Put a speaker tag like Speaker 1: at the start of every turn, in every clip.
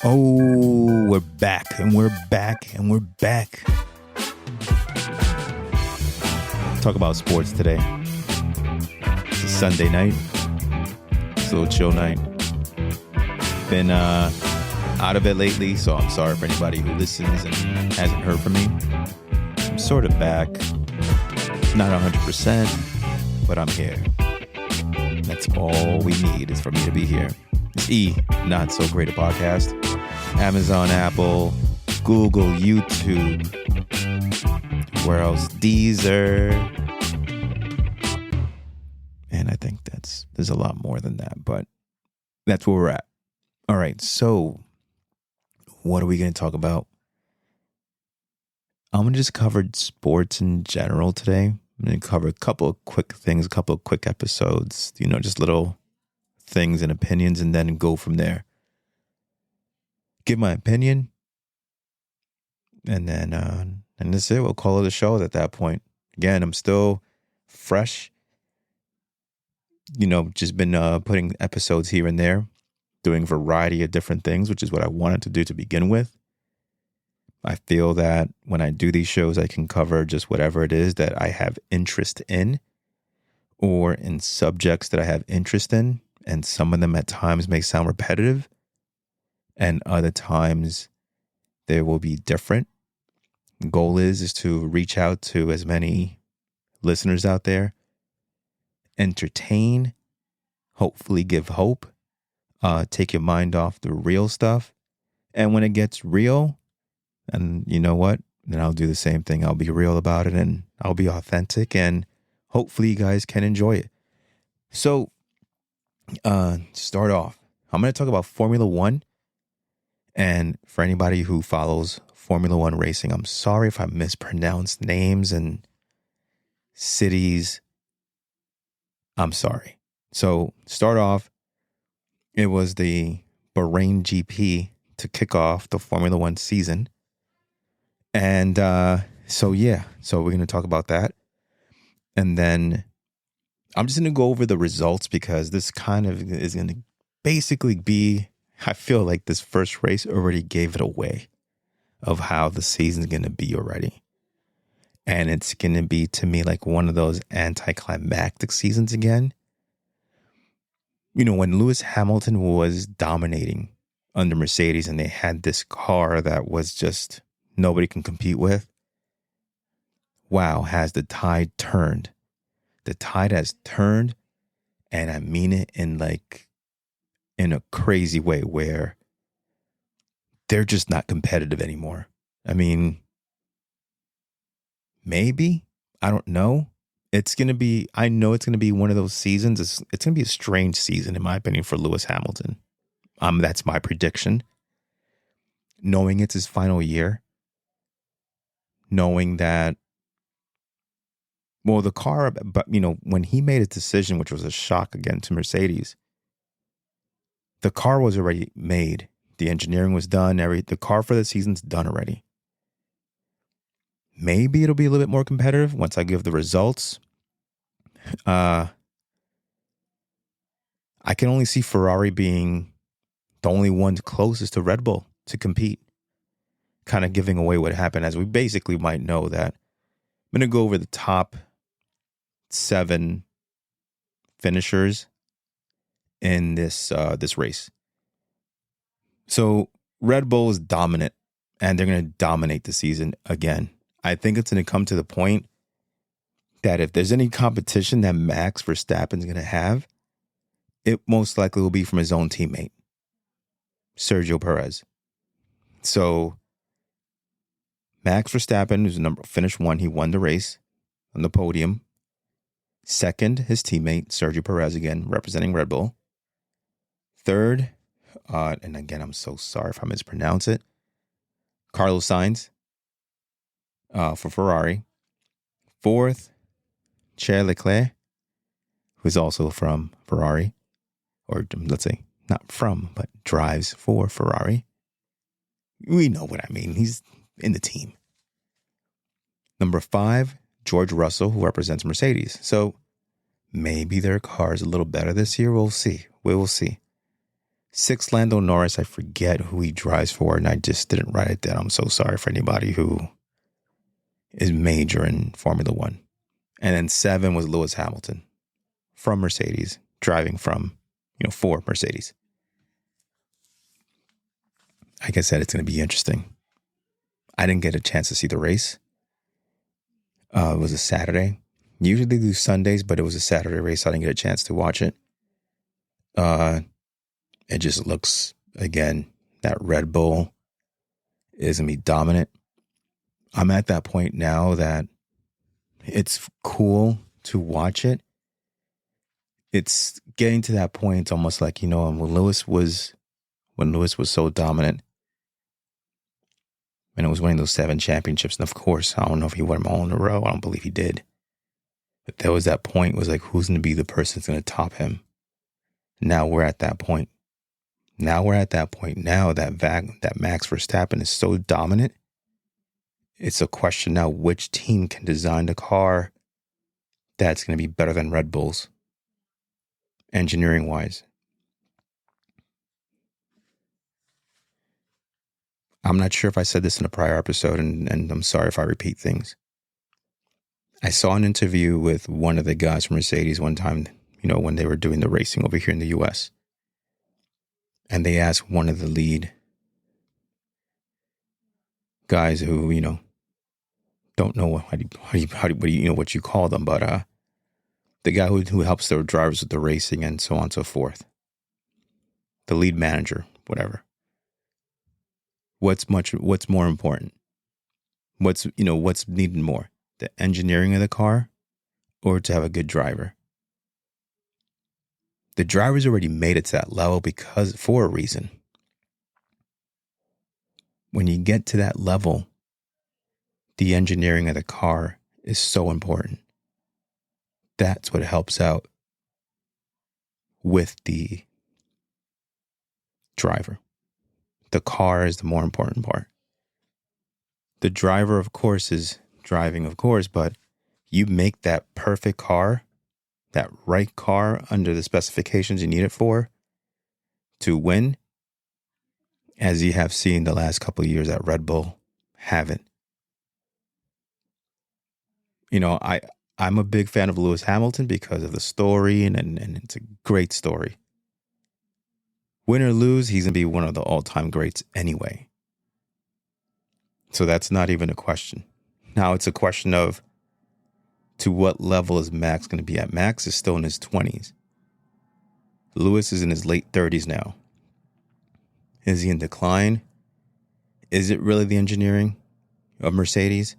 Speaker 1: Oh, we're back and we're back and we're back. Talk about sports today. It's a Sunday night. It's a little chill night. Been out of it lately, so I'm sorry for anybody who listens and hasn't heard from me. I'm sort of back. Not 100%, but I'm here. That's all we need is for me to be here. It's Not So Great a Podcast. Amazon, Apple, Google, YouTube. Where else? Deezer. And I think there's a lot more than that, but that's where we're at. All right, so what are we going to talk about? I'm going to just cover sports in general today. I'm going to cover a couple of quick things, a couple of quick episodes, just little things and opinions, and then go from there. Give my opinion, and then and that's it. We'll call it a show at that point. Again, I'm still fresh. Just been putting episodes here and there, doing a variety of different things, which is what I wanted to do to begin with. I feel that when I do these shows, I can cover just whatever it is that I have interest in, or in subjects that I have interest in. And some of them at times may sound repetitive, and other times they will be different. The goal is to reach out to as many listeners out there, entertain, hopefully give hope, take your mind off the real stuff. And when it gets real, and you know what? Then I'll do the same thing. I'll be real about it, and I'll be authentic, and hopefully you guys can enjoy it. So, start off, I'm going to talk about Formula One. And for anybody who follows Formula One racing, I'm sorry if I mispronounced names and cities. I'm sorry. So, start off, it was the Bahrain GP to kick off the Formula One season. And so we're going to talk about that. And then I'm just going to go over the results, because this kind of is going to basically be, I feel like this first race already gave it away of how the season's going to be already. And it's going to be, to me, like one of those anticlimactic seasons again. When Lewis Hamilton was dominating under Mercedes and they had this car that was just nobody can compete with. Wow, has the tide turned? The tide has turned, and I mean it in a crazy way, where they're just not competitive anymore. I mean, maybe, I don't know. I know it's going to be one of those seasons. It's going to be a strange season, in my opinion, for Lewis Hamilton. That's my prediction. Knowing it's his final year, knowing that, well, the car, but when he made a decision, which was a shock again to Mercedes, the car was already made. The engineering was done. The car for the season's done already. Maybe it'll be a little bit more competitive once I give the results. I can only see Ferrari being the only ones closest to Red Bull to compete, kind of giving away what happened, as we basically might know that. I'm going to go over the top 7 finishers in this race. So Red Bull is dominant, and they're going to dominate the season again. I think it's going to come to the point that if there's any competition that Max Verstappen is going to have, it most likely will be from his own teammate, Sergio Perez. So Max Verstappen, who's finished 1, he won the race on the podium. Second, his teammate, Sergio Perez, again, representing Red Bull. Third, and again, I'm so sorry if I mispronounce it, Carlos Sainz for Ferrari. Fourth, Charles Leclerc, who's also from Ferrari, or let's say not from, but drives for Ferrari. We know what I mean. He's in the team. Number 5, George Russell, who represents Mercedes. So maybe their car is a little better this year. We'll see. We will see. 6, Lando Norris. I forget who he drives for, and I just didn't write it down. I'm so sorry for anybody who is major in Formula One. And then 7 was Lewis Hamilton from Mercedes, driving from, for Mercedes. Like I said, it's going to be interesting. I didn't get a chance to see the race. It was a Saturday. Usually they do Sundays, but it was a Saturday race, so I didn't get a chance to watch it. It just looks, again, that Red Bull is going to be dominant. I'm at that point now that it's cool to watch it. It's getting to that point. It's almost like, when Lewis was so dominant and it was winning those 7 championships. And of course, I don't know if he won them all in a row. I don't believe he did. But there was that point, it was like, who's going to be the person that's going to top him? Now we're at that point. Now that Max Verstappen is so dominant, it's a question now, which team can design the car that's going to be better than Red Bull's, engineering-wise. I'm not sure if I said this in a prior episode, and I'm sorry if I repeat things. I saw an interview with one of the guys from Mercedes one time, when they were doing the racing over here in the U.S., and they asked one of the lead guys who, don't know what you call them, but the guy who helps their drivers with the racing and so on and so forth, the lead manager, whatever. What's more important? What's needed more? The engineering of the car, or to have a good driver? The driver's already made it to that level for a reason. When you get to that level, the engineering of the car is so important. That's what helps out with the driver. The car is the more important part. The driver, of course, is driving, of course, but you make that perfect car, that right car under the specifications you need it for to win, as you have seen the last couple of years at Red Bull haven't. I'm a big fan of Lewis Hamilton because of the story, and it's a great story. Win or lose, he's going to be one of the all-time greats anyway. So that's not even a question. Now it's a question of, to what level is Max going to be at? Max is still in his 20s. Lewis is in his late 30s now. Is he in decline? Is it really the engineering of Mercedes?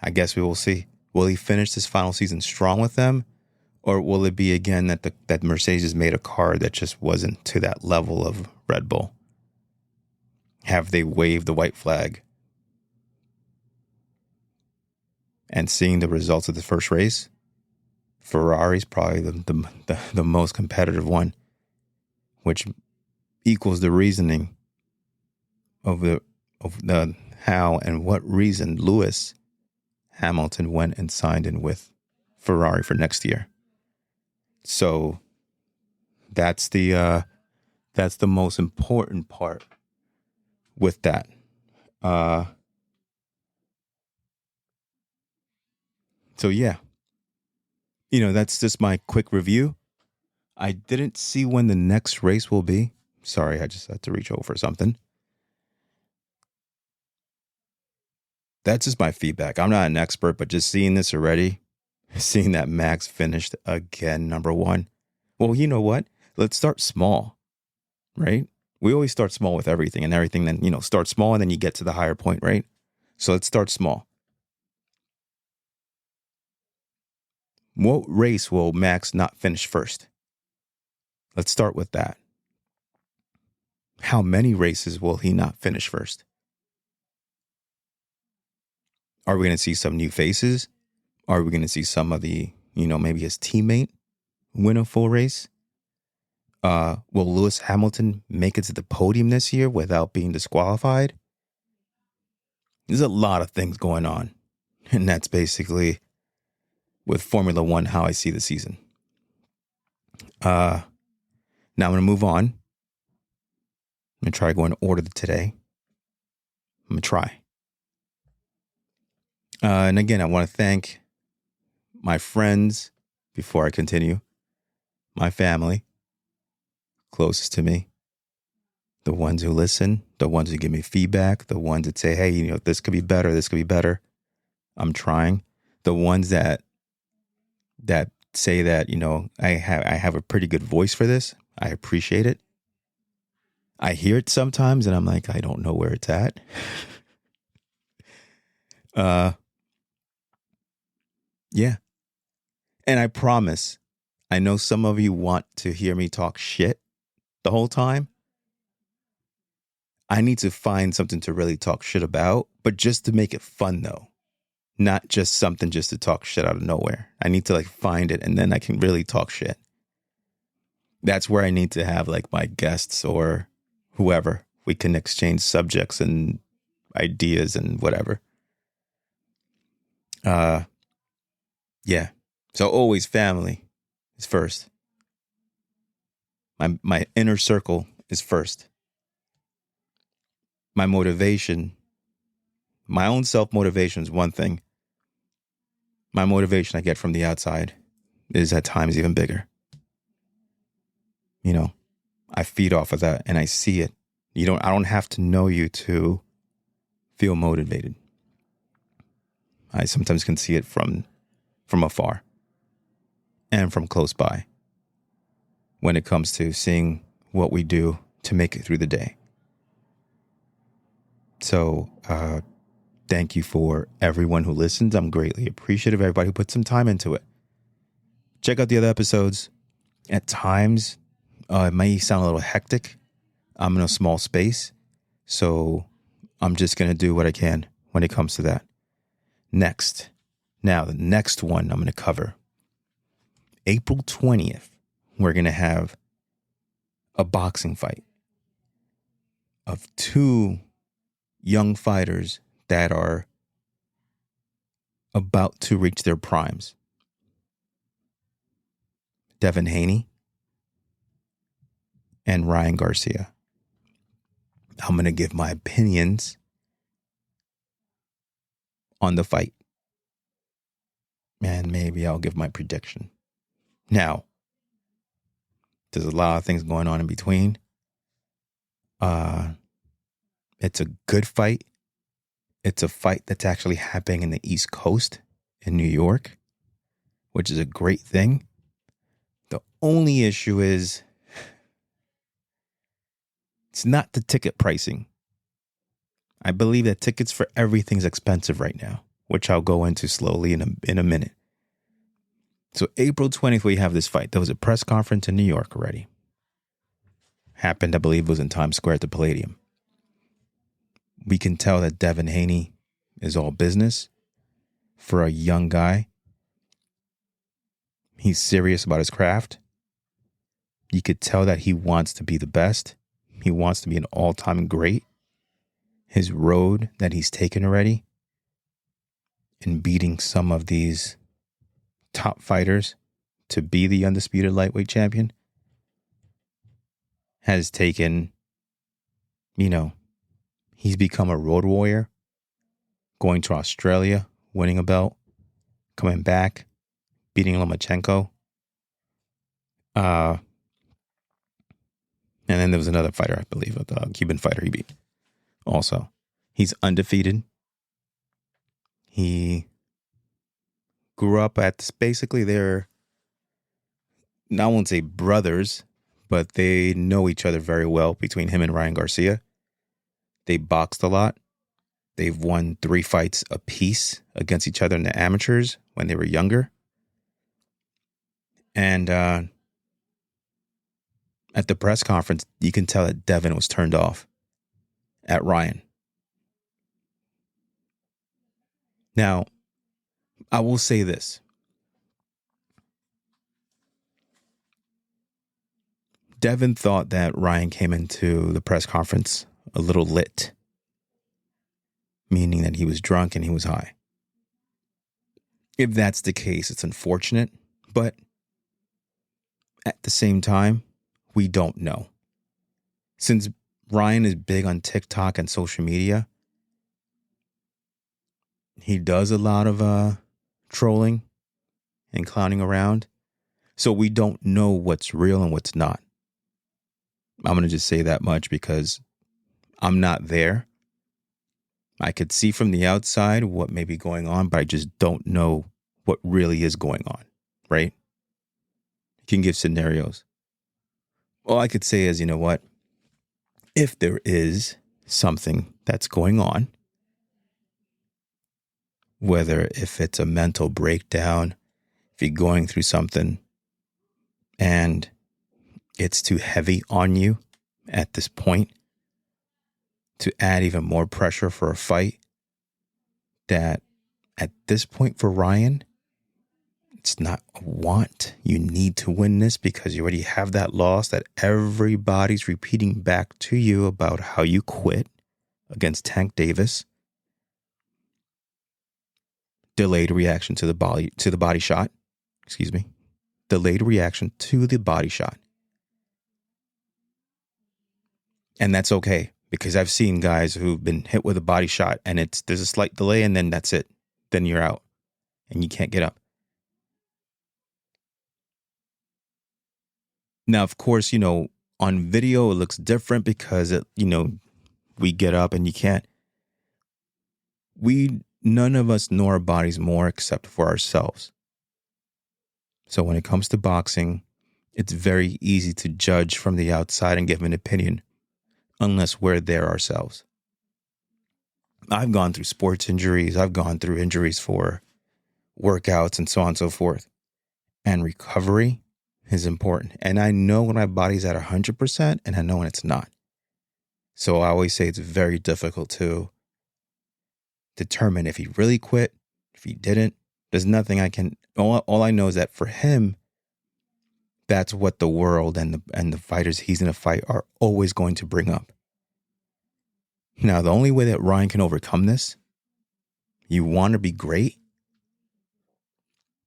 Speaker 1: I guess we will see. Will he finish this final season strong with them? Or will it be again that Mercedes has made a car that just wasn't to that level of Red Bull? Have they waved the white flag? And seeing the results of the first race, Ferrari's probably the most competitive one, which equals the reasoning of the how and what reason Lewis Hamilton went and signed in with Ferrari for next year. So that's the most important part with that. So yeah, that's just my quick review. I didn't see when the next race will be. Sorry, I just had to reach over for something. That's just my feedback. I'm not an expert, but just seeing this already, seeing that Max finished again, number 1. Well, you know what? Let's start small, right? We always start small with everything, then, start small and then you get to the higher point, right? So let's start small. What race will Max not finish first? Let's start with that. How many races will he not finish first? Are we going to see some new faces? Are we going to see some of the, maybe his teammate win a full race? Will Lewis Hamilton make it to the podium this year without being disqualified? There's a lot of things going on. And that's basically, with Formula One, how I see the season. Now I'm going to move on I'm going to try to go in order today. I'm going to try. And again, I want to thank my friends before I continue, my family, closest to me, the ones who listen, the ones who give me feedback, the ones that say, hey, this could be better, this could be better. I'm trying. The ones that say that, I have a pretty good voice for this. I appreciate it. I hear it sometimes and I'm like, I don't know where it's at. Yeah. And I promise, I know some of you want to hear me talk shit the whole time. I need to find something to really talk shit about, but just to make it fun though. Not just something just to talk shit out of nowhere. I need to find it and then I can really talk shit. That's where I need to have my guests or whoever. We can exchange subjects and ideas and whatever. Yeah. So always family is first. My inner circle is first. My motivation, my own self-motivation is one thing. My motivation I get from the outside is at times even bigger. I feed off of that and I see it. I don't have to know you to feel motivated. I sometimes can see it from afar and from close by when it comes to seeing what we do to make it through the day. So, thank you for everyone who listens. I'm greatly appreciative of everybody who put some time into it. Check out the other episodes. At times, it may sound a little hectic. I'm in a small space, so I'm just going to do what I can when it comes to that. Now, the next one I'm going to cover. April 20th, we're going to have a boxing fight of two young fighters that are about to reach their primes. Devin Haney and Ryan Garcia. I'm going to give my opinions on the fight. And maybe I'll give my prediction. Now, there's a lot of things going on in between. It's a good fight. It's a fight that's actually happening in the East Coast in New York, which is a great thing. The only issue is it's not the ticket pricing. I believe that tickets for everything's expensive right now, which I'll go into slowly in a minute. So April 20th, we have this fight. There was a press conference in New York already. Happened, I believe, it was in Times Square at the Palladium. We can tell that Devin Haney is all business for a young guy. He's serious about his craft. You could tell that he wants to be the best. He wants to be an all-time great. His road that he's taken already in beating some of these top fighters to be the undisputed lightweight champion has taken, he's become a road warrior, going to Australia, winning a belt, coming back, beating Lomachenko. And then there was another fighter, I believe, the Cuban fighter he beat. Also, he's undefeated. He grew up basically they're, I won't say brothers, but they know each other very well between him and Ryan Garcia. They boxed a lot. They've won 3 fights apiece against each other in the amateurs when they were younger. And at the press conference, you can tell that Devin was turned off at Ryan. Now, I will say this. Devin thought that Ryan came into the press conference a little lit, meaning that he was drunk and he was high. If that's the case, it's unfortunate, but at the same time, we don't know. Since Ryan is big on TikTok and social media. He does a lot of trolling and clowning around. So we don't know what's real and what's not. I'm going to just say that much because I'm not there. I could see from the outside what may be going on, but I just don't know what really is going on, right? You can give scenarios. All I could say is, you know what? If there is something that's going on, whether if it's a mental breakdown, if you're going through something and it's too heavy on you at this point to add even more pressure for a fight, that at this point for Ryan, it's not a want. You need to win this because you already have that loss that everybody's repeating back to you about how you quit against Tank Davis. Delayed reaction to the body shot. Excuse me. Delayed reaction to the body shot. And that's okay because I've seen guys who've been hit with a body shot and there's a slight delay and then that's it. Then you're out and you can't get up. Now, of course, on video it looks different because we get up and you can't. None of us know our bodies more except for ourselves. So when it comes to boxing, it's very easy to judge from the outside and give an opinion unless we're there ourselves. I've gone through sports injuries. I've gone through injuries for workouts and so on and so forth. And recovery is important. And I know when my body's at 100% and I know when it's not. So I always say it's very difficult to determine if he really quit, if he didn't. There's nothing I can, all I know is that for him, that's what the world and the fighters he's going to fight are always going to bring up. Now, the only way that Ryan can overcome this, you want to be great,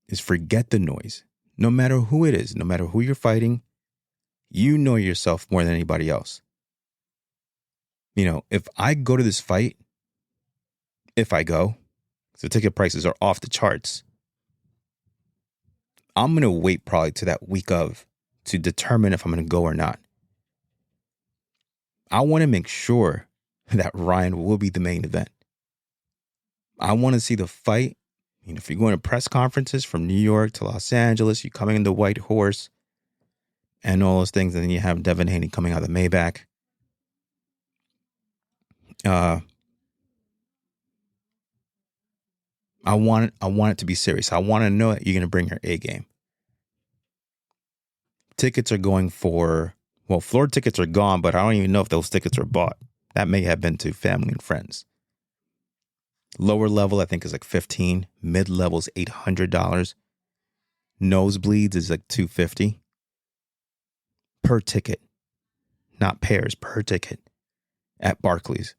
Speaker 1: is forget the noise. No matter who it is, no matter who you're fighting, you know yourself more than anybody else. If I go to this fight, if I go, the ticket prices are off the charts. I'm going to wait probably to that week of to determine if I'm going to go or not. I want to make sure that Ryan will be the main event. I want to see the fight. If you're going to press conferences from New York to Los Angeles, you're coming in the White Horse and all those things. And then you have Devin Haney coming out of the Maybach. I want it to be serious. I want to know that you're going to bring your A game. Tickets are going for, floor tickets are gone, but I don't even know if those tickets are bought. That may have been to family and friends. Lower level, I think, is like $15. Mid level is $800. Nosebleeds is like $250 per ticket, not pairs, per ticket at Barclays.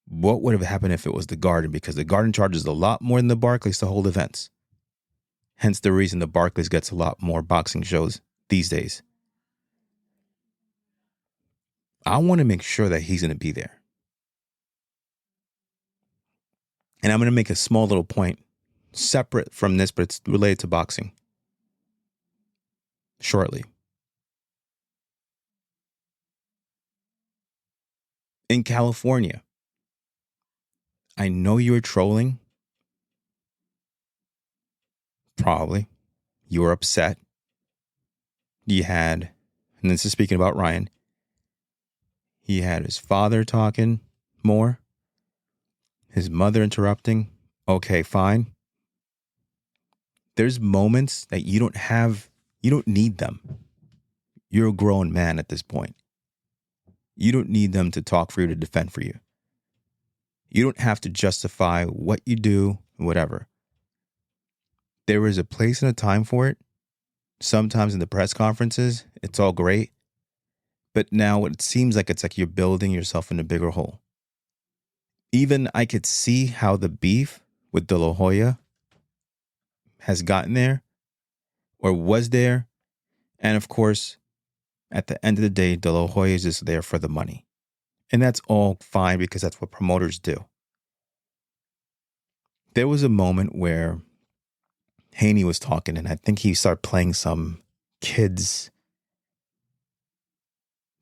Speaker 1: What would have happened if it was the Garden? Because the Garden charges a lot more than the Barclays to hold events. Hence the reason the Barclays gets a lot more boxing shows these days. I want to make sure that he's going to be there. And I'm going to make a small little point separate from this, but it's related to boxing shortly. In California, I know you were trolling. Probably. You were upset. You had, and this is speaking about Ryan, he had his father talking more, his mother interrupting. Okay, fine. There's moments that you don't need them. You're a grown man at this point. You don't need them to talk for you, to defend for you. You don't have to justify what you do, whatever. There is a place and a time for it. Sometimes in the press conferences, it's all great. But now it seems like it's like you're building yourself in a bigger hole. Even I could see how the beef with De La Hoya has gotten there or was there. And of course, At the end of the day, De La Hoya is just there for the money. And that's all fine because that's what promoters do. There was a moment where Haney was talking, and I think he started playing some kids,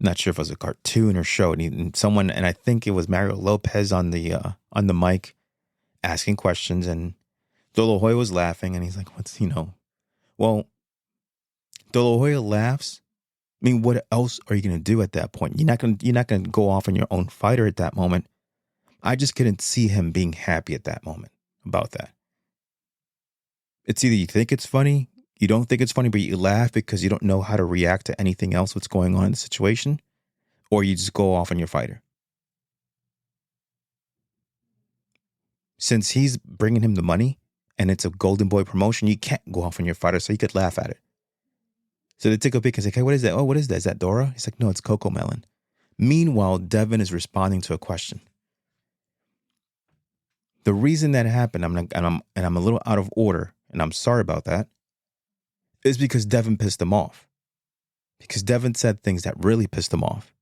Speaker 1: not sure if it was a cartoon or show, and I think it was Mario Lopez on the mic asking questions, and De La Hoya was laughing, and he's like, well, De La Hoya laughs. I mean, what else are you going to do at that point? You're not going to go off on your own fighter at that moment. I just couldn't see him being happy at that moment about that. It's either you think it's funny, you don't think it's funny, but you laugh because you don't know how to react to anything else what's going on in the situation, or you just go off on your fighter. Since he's bringing him the money and it's a Golden Boy promotion, you can't go off on your fighter, so you could laugh at it. So they take a pic and say, hey, what is that? Oh, what is that? Is that Dora? He's like, no, it's Coco Melon. Meanwhile, Devin is responding to a question. The reason that happened, I'm a little out of order, and I'm sorry about that, is because Devin pissed him off. Because Devin said things that really pissed him off.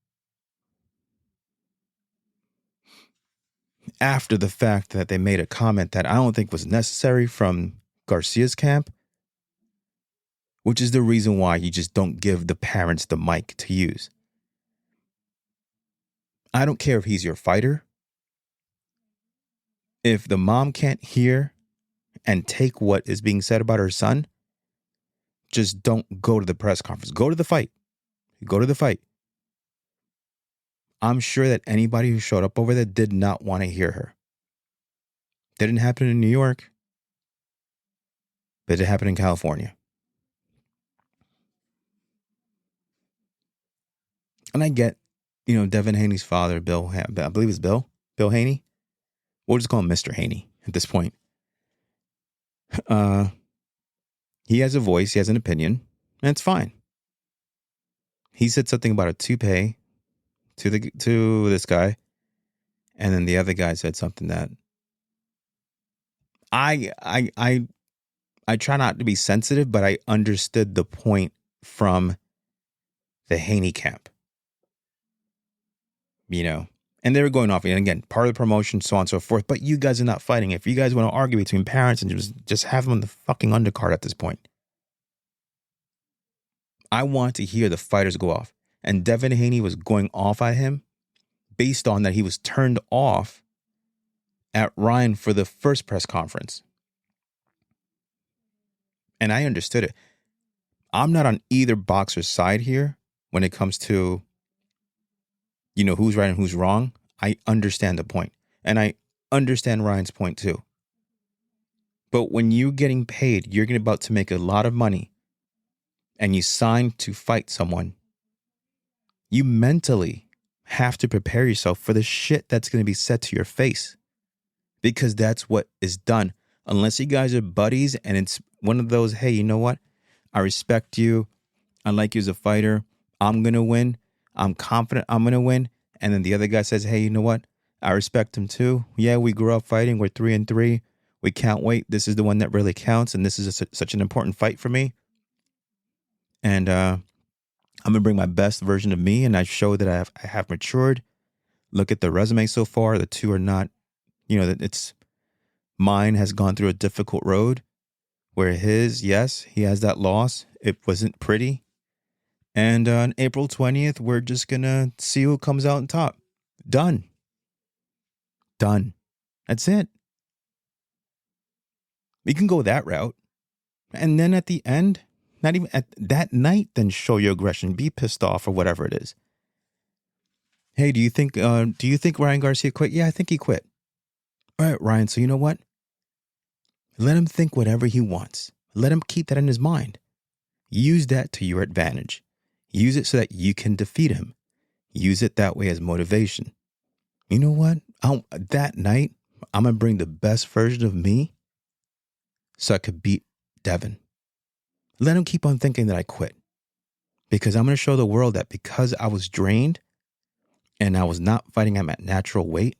Speaker 1: After the fact that they made a comment that I don't think was necessary from Garcia's camp, which is the reason why you just don't give the parents the mic to use. I don't care if he's your fighter. If the mom can't hear and take what is being said about her son, just don't go to the press conference. Go to the fight. Go to the fight. I'm sure that anybody who showed up over there did not want to hear her. Didn't happen in New York, but it happened in California. And I get, Devin Haney's father, Bill, I believe it's Bill Haney. We'll just call him Mr. Haney at this point. He has a voice, he has an opinion, and it's fine. He said something about a toupee to this guy, and then the other guy said something that I try not to be sensitive, but I understood the point from the Haney camp. And they were going off, and again, part of the promotion, so on and so forth, but you guys are not fighting. If you guys want to argue between parents and just have them on the fucking undercard at this point. I want to hear the fighters go off. And Devin Haney was going off at him based on that he was turned off at Ryan for the first press conference. And I understood it. I'm not on either boxer's side here when it comes to who's right and who's wrong. I understand the point. And I understand Ryan's point too. But when you're getting paid, you're about to make a lot of money, and you sign to fight someone, you mentally have to prepare yourself for the shit that's going to be said to your face. Because that's what is done. Unless you guys are buddies and it's one of those, hey, you know what? I respect you. I like you as a fighter. I'm going to win. I'm confident I'm going to win. And then the other guy says, hey, you know what? I respect him too. Yeah, we grew up fighting. We're 3-3. We can't wait. This is the one that really counts. And this is such an important fight for me. And I'm going to bring my best version of me. And I show that I have matured. Look at the resume so far. The two are not, mine has gone through a difficult road, where his, yes, he has that loss. It wasn't pretty. And on April 20th, we're just going to see who comes out on top. Done. That's it. We can go that route. And then at the end, not even at that night, then show your aggression. Be pissed off or whatever it is. Hey, do you think Ryan Garcia quit? Yeah, I think he quit. All right, Ryan, so you know what? Let him think whatever he wants. Let him keep that in his mind. Use that to your advantage. Use it so that you can defeat him. Use it that way as motivation. You know what? That night, I'm going to bring the best version of me so I could beat Devin. Let him keep on thinking that I quit. Because I'm going to show the world that because I was drained and I was not fighting at my natural weight,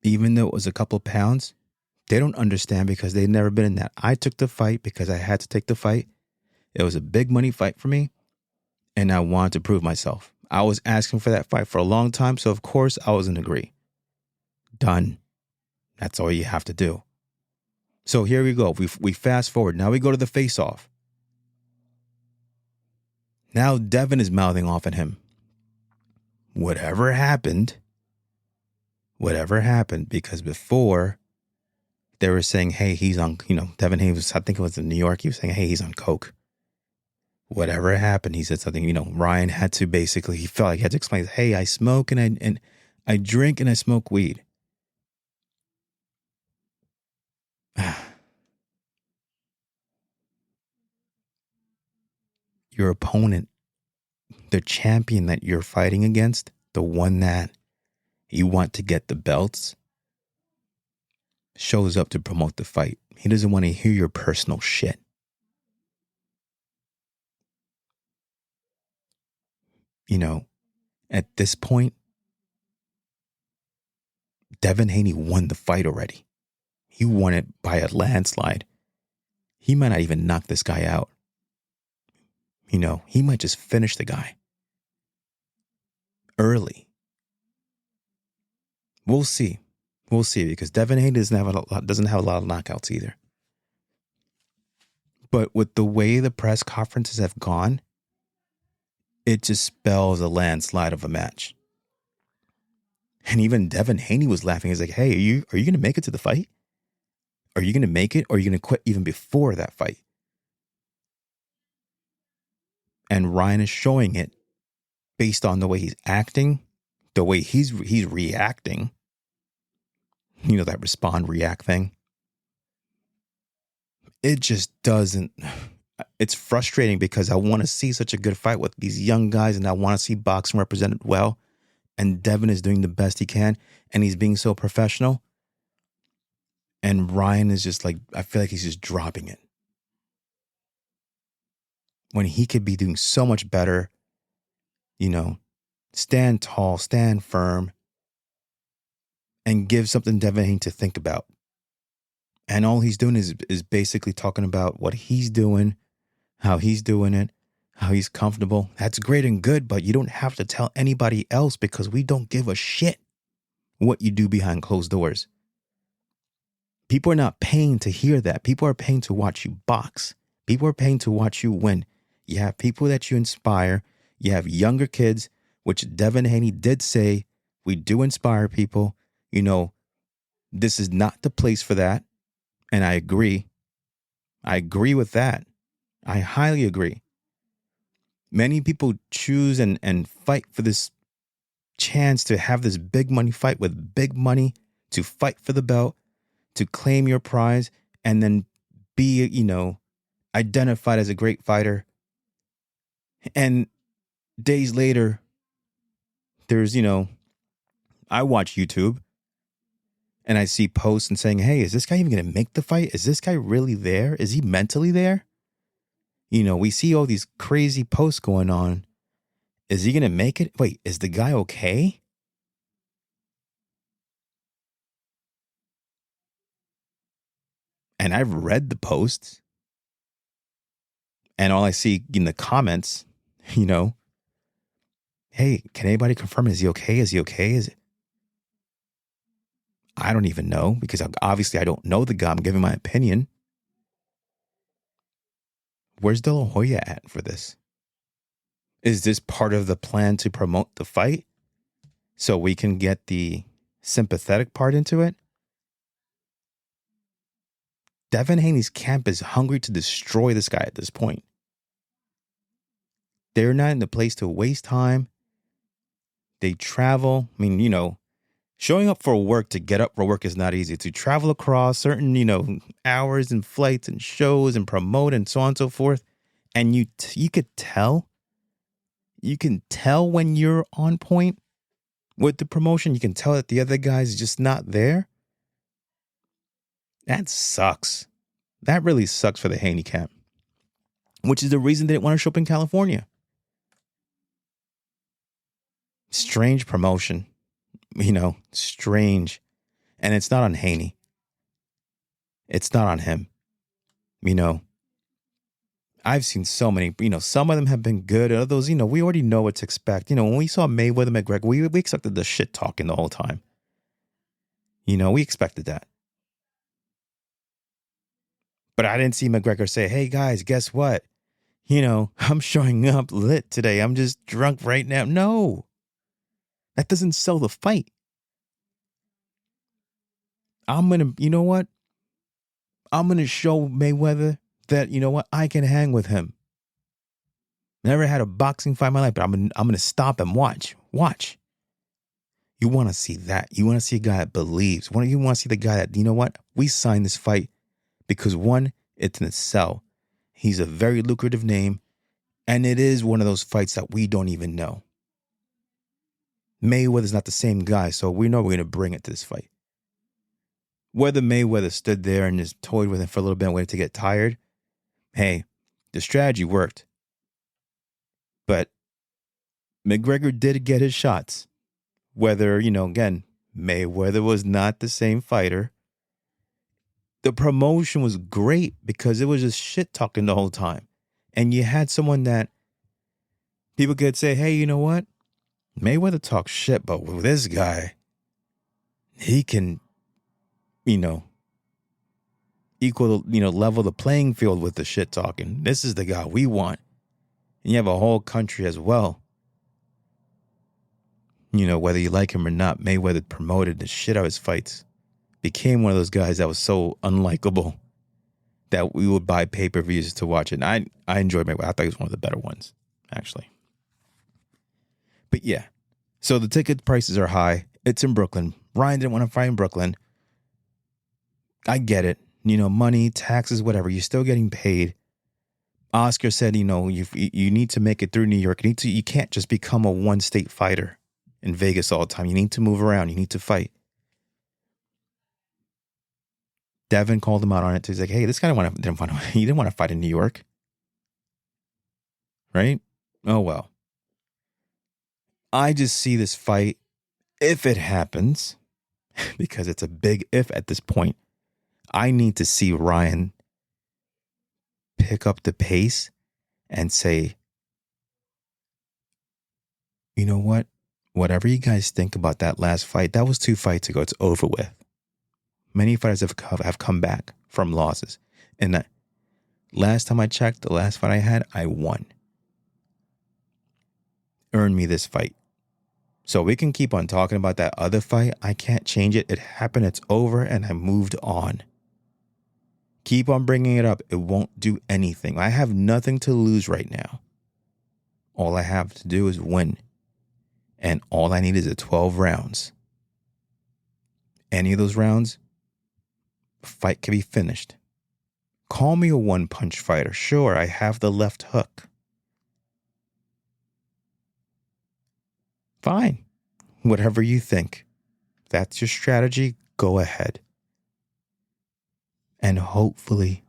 Speaker 1: even though it was a couple pounds, they don't understand because they've never been in that. I took the fight because I had to take the fight. It was a big money fight for me. And I wanted to prove myself. I was asking for that fight for a long time, so of course I was in agree. Done. That's all you have to do. So here we go. We fast forward. Now we go to the face-off. Now Devin is mouthing off at him. Whatever happened, because before they were saying, hey, he's on, Devin Haney was, I think it was in New York, he was saying, hey, he's on coke. Whatever happened, he said something, Ryan had to basically, he felt like he had to explain, hey, I smoke and I drink and I smoke weed. Your opponent, the champion that you're fighting against, the one that you want to get the belts, shows up to promote the fight. He doesn't want to hear your personal shit. At this point, Devin Haney won the fight already. He won it by a landslide. He might not even knock this guy out. He might just finish the guy early. We'll see. Because Devin Haney doesn't have a lot of knockouts either. But with the way the press conferences have gone, it just spells a landslide of a match. And even Devin Haney was laughing. He's like, hey, are you going to make it to the fight? Are you going to make it, or are you going to quit even before that fight? And Ryan is showing it based on the way he's acting, the way he's reacting. That respond, react thing. It just doesn't. It's frustrating because I want to see such a good fight with these young guys, and I want to see boxing represented well. And Devin is doing the best he can, and he's being so professional. And Ryan is just like, I feel like he's just dropping it. When he could be doing so much better, stand tall, stand firm, and give something Devin Haney to think about. And all he's doing is basically talking about what he's doing, how he's doing it, how he's comfortable. That's great and good, but you don't have to tell anybody else because we don't give a shit what you do behind closed doors. People are not paying to hear that. People are paying to watch you box. People are paying to watch you win. You have people that you inspire. You have younger kids, which Devin Haney did say, we do inspire people. This is not the place for that. And I agree. I agree with that. I highly agree. Many people choose and fight for this chance to have this big money fight with big money, to fight for the belt, to claim your prize, and then be, identified as a great fighter. And days later, there's, I watch YouTube and I see posts and saying, hey, is this guy even going to make the fight? Is this guy really there? Is he mentally there? We see all these crazy posts going on. Is he going to make it? Wait, is the guy okay? And I've read the posts. And all I see in the comments, hey, can anybody confirm? Is he okay? Is he okay? Is it? I don't even know, because obviously I don't know the guy. I'm giving my opinion. Where's De La Hoya at for this? Is this part of the plan to promote the fight so we can get the sympathetic part into it? Devin Haney's camp is hungry to destroy this guy at this point. They're not in the place to waste time. They travel. I mean, showing up for work to get up for work is not easy. To travel across certain, hours and flights and shows and promote and so on and so forth. And you could tell. You can tell when you're on point with the promotion. You can tell that the other guy's just not there. That sucks. That really sucks for the Haney camp. Which is the reason they didn't want to show up in California. Strange promotion. Strange. And it's not on Haney. It's not on him. I've seen so many, some of them have been good. Others, we already know what to expect. When we saw Mayweather McGregor, we expected the shit talking the whole time. We expected that. But I didn't see McGregor say, hey guys, guess what? I'm showing up lit today. I'm just drunk right now. No, that doesn't sell the fight. I'm going to, you know what? I'm going to show Mayweather that, I can hang with him. Never had a boxing fight in my life, but I'm going to stop and watch. Watch. You want to see that. You want to see a guy that believes. You want to see the guy that, we signed this fight because one, it's in sell. He's a very lucrative name, and it is one of those fights that we don't even know. Mayweather's not the same guy, so we know we're going to bring it to this fight. Whether Mayweather stood there and just toyed with him for a little bit and waited to get tired, hey, the strategy worked. But McGregor did get his shots. Whether, again, Mayweather was not the same fighter. The promotion was great because it was just shit talking the whole time. And you had someone that people could say, hey, you know what? Mayweather talks shit, but with this guy, he can, equal, level the playing field with the shit talking. This is the guy we want. And you have a whole country as well. Whether you like him or not, Mayweather promoted the shit out of his fights. Became one of those guys that was so unlikable that we would buy pay-per-views to watch it. And I enjoyed Mayweather. I thought he was one of the better ones, actually. But yeah, so the ticket prices are high. It's in Brooklyn. Ryan didn't want to fight in Brooklyn. I get it. Money, taxes, whatever. You're still getting paid. Oscar said, you need to make it through New York. You can't just become a one-state fighter in Vegas all the time. You need to move around. You need to fight. Devin called him out on it. He's like, hey, this guy didn't want to fight in New York. Right? Oh, well. I just see this fight, if it happens, because it's a big if at this point, I need to see Ryan pick up the pace and say, you know what? Whatever you guys think about that last fight, that was 2 fights ago. It's over with. Many fighters have come back from losses. And last time I checked, the last fight I had, I won. Earned me this fight. So we can keep on talking about that other fight. I can't change it. It happened. It's over. And I moved on. Keep on bringing it up. It won't do anything. I have nothing to lose right now. All I have to do is win. And all I need is 12 rounds. Any of those rounds, fight can be finished. Call me a one-punch fighter. Sure, I have the left hook. Fine. Whatever you think. If that's your strategy, go ahead. And hopefully,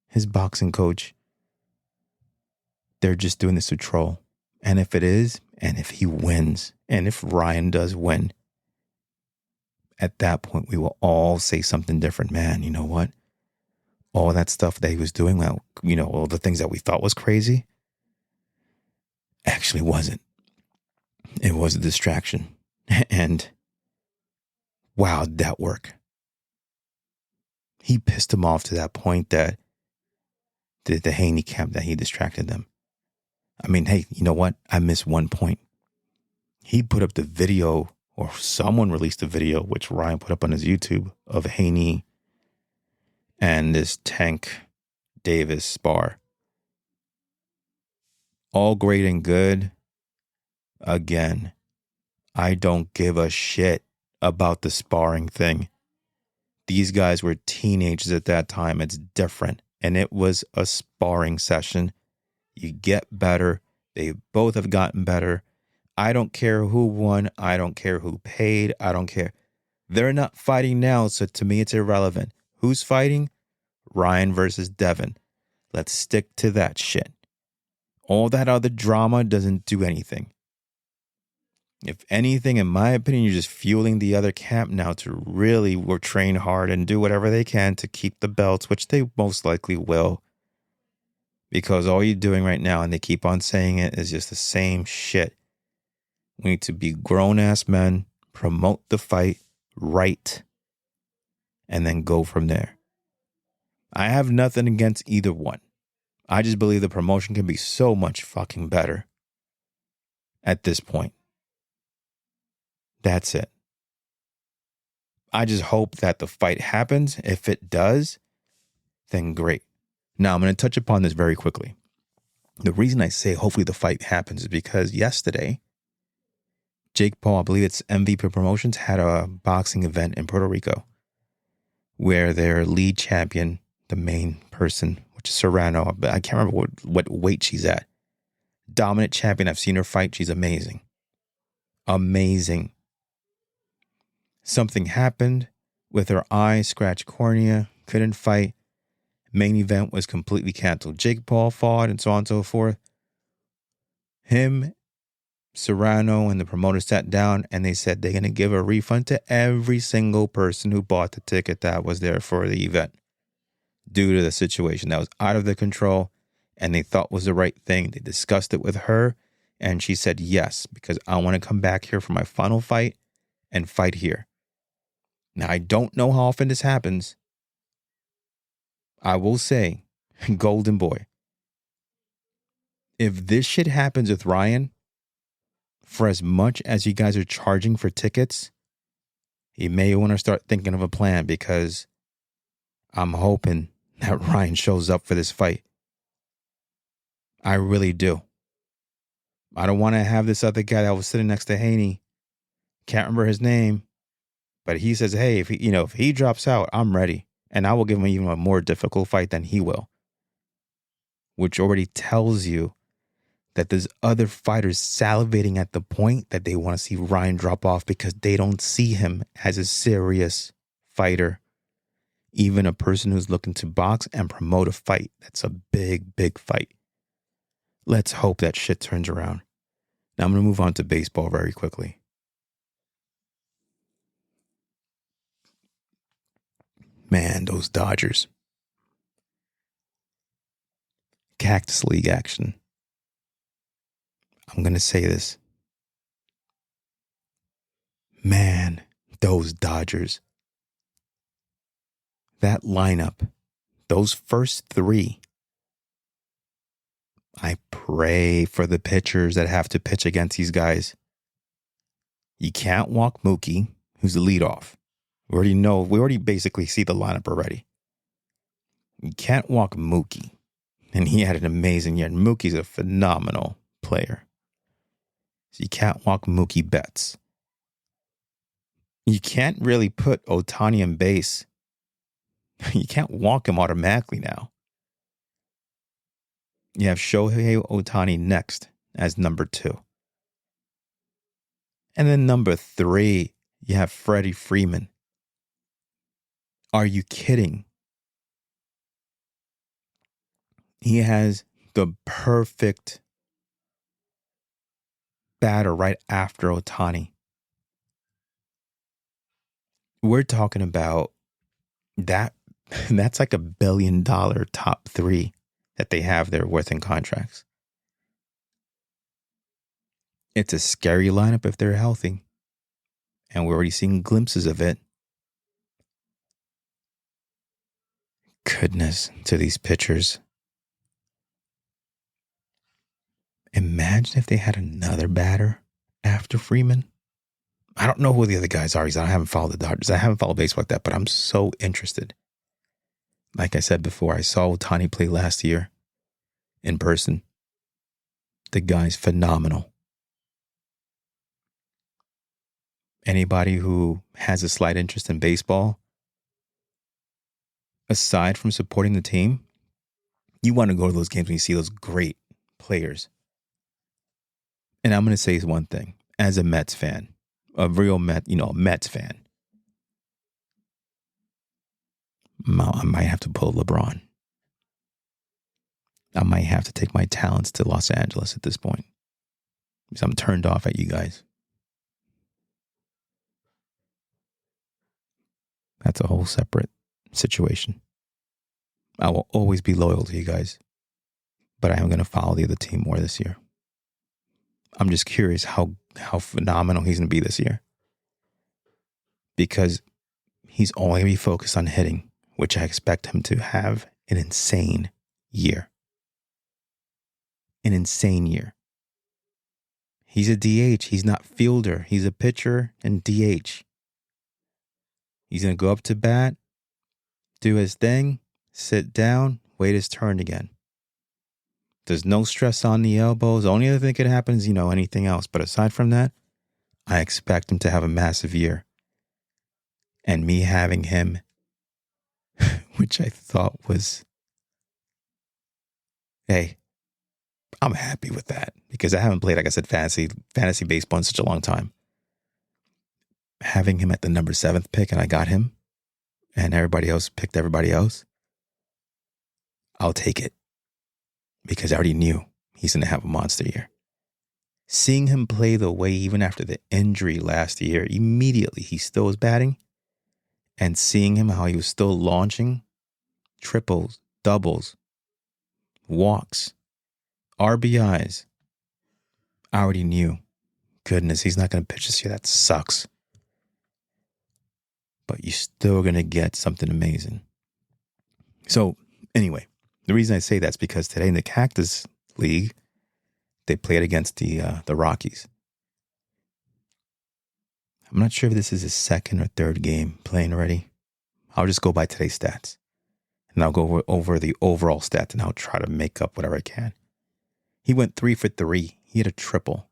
Speaker 1: his boxing coach, they're just doing this to troll. And if it is, and if he wins, and if Ryan does win, at that point, we will all say something different. Man, you know what? All that stuff that he was doing, well, all the things that we thought was crazy, actually wasn't. It was a distraction. And wow, did that work? He pissed him off to that point that the Haney camp, that he distracted them. I mean, hey, you know what? I missed one point. He put up the video, or someone released a video, which Ryan put up on his YouTube, of Haney and this Tank Davis spar. All great and good. Again, I don't give a shit about the sparring thing. These guys were teenagers at that time. It's different. And it was a sparring session. You get better. They both have gotten better. I don't care who won. I don't care who paid. I don't care. They're not fighting now, so to me it's irrelevant. Who's fighting? Ryan versus Devin. Let's stick to that shit. All that other drama doesn't do anything. If anything, in my opinion, you're just fueling the other camp now to really train hard and do whatever they can to keep the belts, which they most likely will. Because all you're doing right now, and they keep on saying it, is just the same shit. We need to be grown-ass men, promote the fight right, and then go from there. I have nothing against either one. I just believe the promotion can be so much fucking better at this point. That's it. I just hope that the fight happens. If it does, then great. Now, I'm going to touch upon this very quickly. The reason I say hopefully the fight happens is because yesterday, Jake Paul, I believe it's MVP Promotions, had a boxing event in Puerto Rico where their lead champion, the main person, which is Serrano, I can't remember what weight she's at. Dominant champion. I've seen her fight. She's amazing. Amazing. Something happened with her eye, scratched cornea, couldn't fight. Main event was completely canceled. Jake Paul fought and so on and so forth. Him, Serrano, and the promoter sat down and they said they're going to give a refund to every single person who bought the ticket that was there for the event due to the situation that was out of their control and they thought was the right thing. They discussed it with her and she said yes, because I want to come back here for my final fight and fight here. Now, I don't know how often this happens. I will say, golden boy, if this shit happens with Ryan, for as much as you guys are charging for tickets, you may want to start thinking of a plan, because I'm hoping that Ryan shows up for this fight. I really do. I don't want to have this other guy that was sitting next to Haney. Can't remember his name, but he says, hey, if he drops out, I'm ready. And I will give him even a more difficult fight than he will. Which already tells you that there's other fighters salivating at the point that they want to see Ryan drop off because they don't see him as a serious fighter. Even a person who's looking to box and promote a fight. That's a big, big fight. Let's hope that shit turns around. Now I'm going to move on to baseball very quickly. Man, those Dodgers. Cactus League action. I'm going to say this. Man, those Dodgers. That lineup, those first three. I pray for the pitchers that have to pitch against these guys. You can't walk Mookie, who's the leadoff. We already basically see the lineup already. You can't walk Mookie. And he had an amazing year. And Mookie's a phenomenal player. So you can't walk Mookie Betts. You can't really put Ohtani in base. You can't walk him automatically now. You have Shohei Ohtani next as number 2. And then number 3, you have Freddie Freeman. Are you kidding? He has the perfect batter right after Ohtani. We're talking about that. That's like $1 billion top 3 that they have there worth in contracts. It's a scary lineup if they're healthy. And we're already seeing glimpses of it. Goodness to these pitchers. Imagine if they had another batter after Freeman. I don't know who the other guys are because I haven't followed the Dodgers. I haven't followed baseball like that, but I'm so interested. Like I said before, I saw Ohtani play last year in person. The guy's phenomenal. Anybody who has a slight interest in baseball, aside from supporting the team, you want to go to those games when you see those great players. And I'm going to say one thing. As a Mets fan, a real Mets fan, I might have to pull LeBron. I might have to take my talents to Los Angeles at this point. Because I'm turned off at you guys. That's a whole separate situation. I will always be loyal to you guys. but I am going to follow the other team more this year. I'm just curious how phenomenal he's going to be this year, because he's only going to be focused on hitting, which I expect him to have an insane year. An insane year. He's a DH. He's not fielder. He's a pitcher and DH. He's going to go up to bat, do his thing, sit down, wait his turn again. There's no stress on the elbows. The only other thing that could happen is, anything else. But aside from that, I expect him to have a massive year. And me having him, which I thought was, hey, I'm happy with that, because I haven't played, like I said, fantasy baseball in such a long time. Having him at the number 7th pick, and I got him, and everybody else picked everybody else, I'll take it, because I already knew he's going to have a monster year. Seeing him play the way, even after the injury last year, immediately he still was batting, and seeing him how he was still launching triples, doubles, walks, RBIs, I already knew, goodness, he's not going to pitch this year. That sucks. But you're still going to get something amazing. So anyway, the reason I say that's because today in the Cactus League, they played against the Rockies. I'm not sure if this is his second or third game playing already. I'll just go by today's stats. And I'll go over the overall stats, and I'll try to make up whatever I can. He went 3 for 3. He had a triple,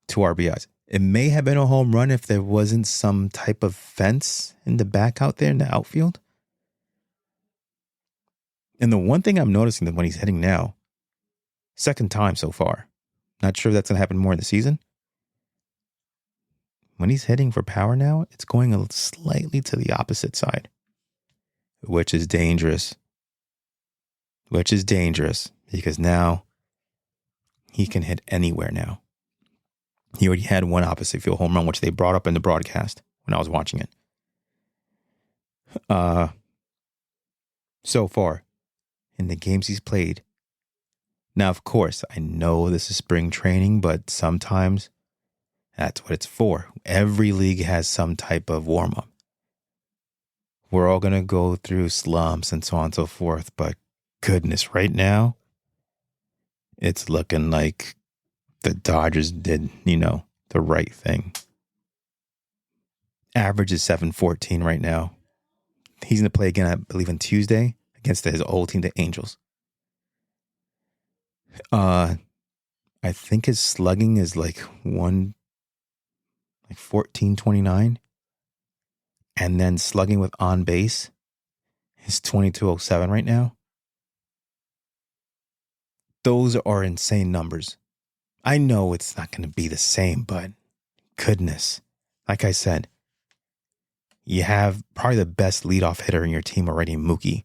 Speaker 1: 2 RBIs. It may have been a home run if there wasn't some type of fence in the back out there in the outfield. And the one thing I'm noticing that when he's hitting now, second time so far, not sure if that's going to happen more in the season. When he's hitting for power now, it's going slightly to the opposite side, which is dangerous. Because now he can hit anywhere now. He already had one opposite field home run, which they brought up in the broadcast when I was watching it. So far, in the games he's played. Now, of course, I know this is spring training, but sometimes that's what it's for. Every league has some type of warm-up. We're all going to go through slumps and so on and so forth, but goodness, right now, it's looking like the Dodgers did, the right thing. Average is 714 right now. He's going to play again, I believe, on Tuesday against his old team, the Angels. I think his slugging is like 1429. And then slugging with on base is 2207 right now. Those are insane numbers. I know it's not going to be the same, but goodness, like I said, you have probably the best leadoff hitter in your team already, Mookie.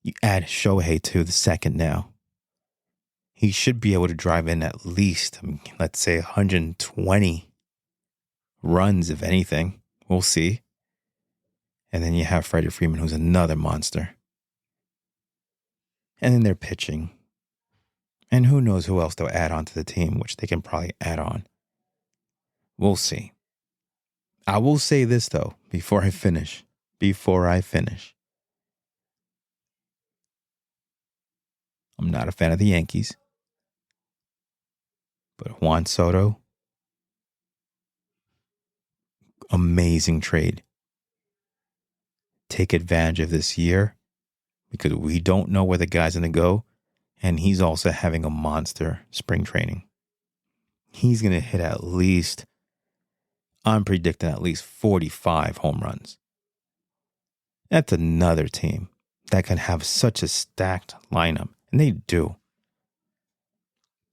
Speaker 1: You add Shohei to the second now. He should be able to drive in at least, let's say, 120 runs, if anything. We'll see. And then you have Freddie Freeman, who's another monster. And then they're pitching. And who knows who else they'll add on to the team, which they can probably add on. We'll see. I will say this, though, before I finish. I'm not a fan of the Yankees. But Juan Soto, amazing trade. Take advantage of this year, because we don't know where the guy's going to go. And he's also having a monster spring training. He's going to hit at least, I'm predicting at least 45 home runs. That's another team that can have such a stacked lineup. And they do.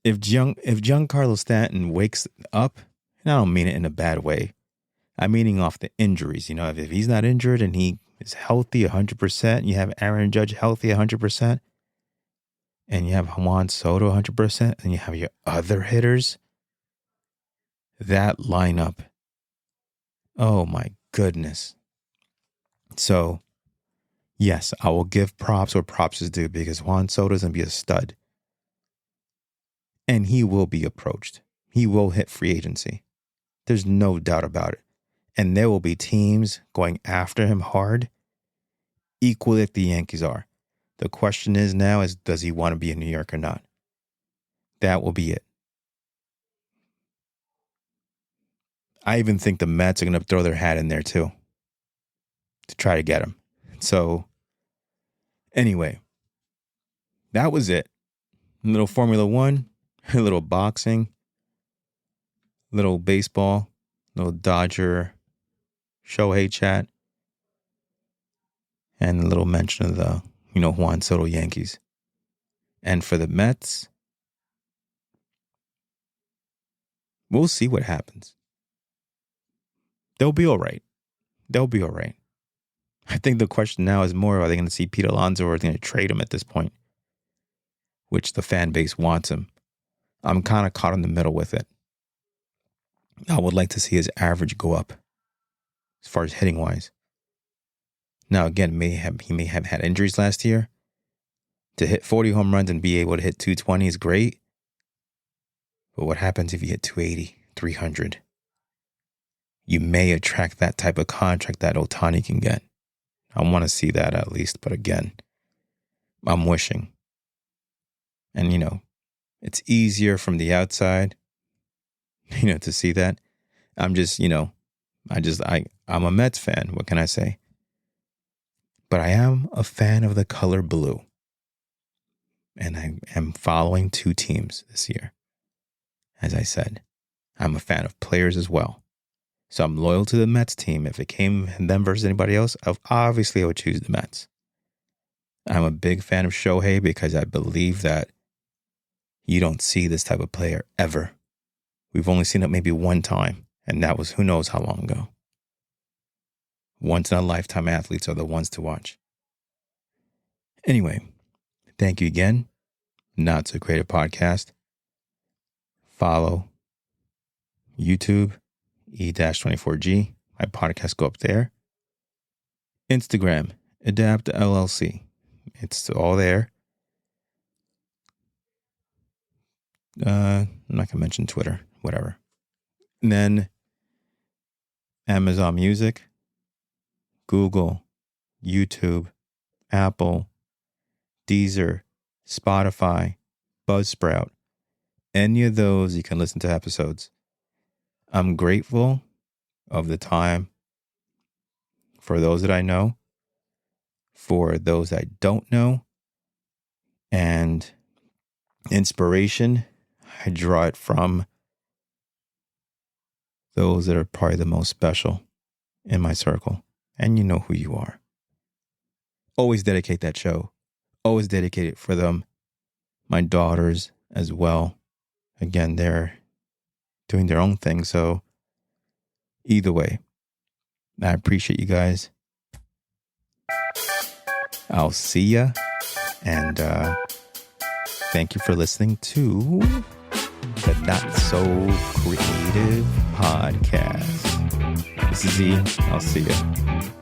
Speaker 1: If Giancarlo Stanton wakes up, and I don't mean it in a bad way, I'm meaning off the injuries. If he's not injured and he is healthy 100%, you have Aaron Judge healthy 100%, and you have Juan Soto 100%, and you have your other hitters, that lineup, oh my goodness. So yes, I will give props where props is due because Juan Soto's going to be a stud. And he will be approached. He will hit free agency. There's no doubt about it. And there will be teams going after him hard, equally like the Yankees are. The question is now is, does he want to be in New York or not? That will be it. I even think the Mets are going to throw their hat in there too to try to get him. So anyway, that was it. A little Formula One, a little boxing, little baseball, little Dodger Shohei chat, and a little mention of the, Juan Soto Yankees. And for the Mets, we'll see what happens. They'll be all right. I think the question now is more, are they going to see Pete Alonso or are they going to trade him at this point? Which the fan base wants him. I'm kind of caught in the middle with it. I would like to see his average go up as far as hitting wise. Now, again, he may have had injuries last year. To hit 40 home runs and be able to hit 220 is great. But what happens if you hit 280, 300? You may attract that type of contract that Ohtani can get. I want to see that at least. But again, I'm wishing. And, it's easier from the outside, to see that. I'm just, I'm a Mets fan. What can I say? But I am a fan of the color blue. And I am following two teams this year. As I said, I'm a fan of players as well. So I'm loyal to the Mets team. If it came them versus anybody else, obviously I would choose the Mets. I'm a big fan of Shohei because I believe that you don't see this type of player ever. We've only seen it maybe one time, and that was who knows how long ago. Once in a lifetime athletes are the ones to watch. Anyway, thank you again. Not So Creative Podcast. Follow YouTube, E-24G. My podcast go up there. Instagram, Adapt LLC. It's all there. I'm not going to mention Twitter, whatever. And then Amazon Music, Google, YouTube, Apple, Deezer, Spotify, Buzzsprout. Any of those you can listen to episodes. I'm grateful of the time for those that I know, for those I don't know, and inspiration. I draw it from those that are probably the most special in my circle. And you know who you are. Always dedicate that show. Always dedicate it for them. My daughters as well. Again, they're doing their own thing. So either way, I appreciate you guys. I'll see ya. And thank you for listening to the Not So Creative Podcast. This is Z. I'll see ya.